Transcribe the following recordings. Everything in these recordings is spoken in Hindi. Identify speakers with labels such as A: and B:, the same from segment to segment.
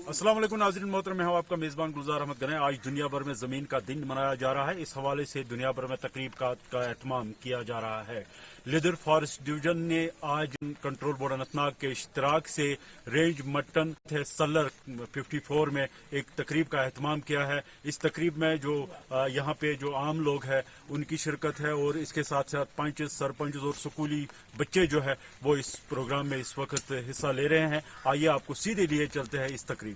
A: अस्सलाम वालेकुम नाज़रीन मोहतरम, मैं हूं आपका मेज़बान गुलजार अहमद गने। आज दुनिया भर में ज़मीन का दिन मनाया जा रहा है। इस हवाले से दुनिया भर में तकरीब का एहतमाम किया जा रहा है। लिदर फॉरेस्ट डिवीजन ने आज कंट्रोल बोर्ड अनंतनाग के इश्तराक से रेंज मटन सलर 54 में एक तकरीब का एहतमाम किया है। इस तकरीब में जो यहाँ पे जो आम लोग हैं उनकी शिरकत है और इसके साथ साथ पंच, सरपंच और स्कूली बच्चे जो है वो इस प्रोग्राम में इस वक्त हिस्सा ले रहे हैं। आइए आपको सीधे लिए चलते हैं इस तकरीब में।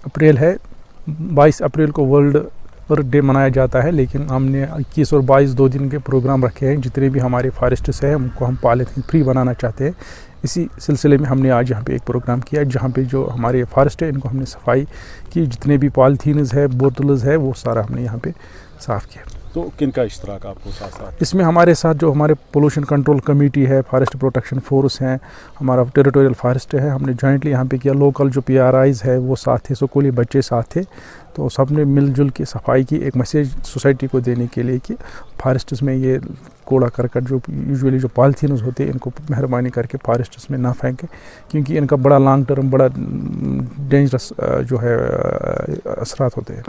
B: अप्रैल है। 22 अप्रैल को वर्ल्ड अर्थ डे मनाया जाता है, लेकिन हमने 21 और 22 2 दिन के प्रोग्राम रखे हैं। जितने भी हमारे फॉरेस्ट्स हैं उनको हम पॉलीथीन फ्री बनाना चाहते हैं। इसी सिलसिले में हमने आज यहाँ पे एक प्रोग्राम किया जहाँ पे जो हमारे फॉरेस्ट है इनको हमने सफाई की। जितने भी पॉलीथीन्स है, बोतल्स है, वो सारा हमने यहाँ पे साफ़ किया।
A: तो किन का इश्तराक आपको साथ साथ?
B: इसमें हमारे साथ जो हमारे पोल्यूशन कंट्रोल कमेटी है, फॉरेस्ट प्रोटेक्शन फोर्स हैं, हमारा टेरिटोरियल फॉरेस्ट है, हमने जॉइंटली यहाँ पे किया। लोकल जो PRIs है वो साथ थे, स्कूली बच्चे साथ थे, तो सब ने मिलजुल के सफाई की। एक मैसेज सोसाइटी को देने के लिए कि फॉरेस्ट्स में ये कूड़ा करकट जो यूजुअली जो पॉलीथीन्स होते हैं इनको मेहरबानी करके फॉरेस्ट्स में ना फेंकें, क्योंकि इनका बड़ा लॉन्ग टर्म बड़ा डेंजरस जो है असरात होते हैं।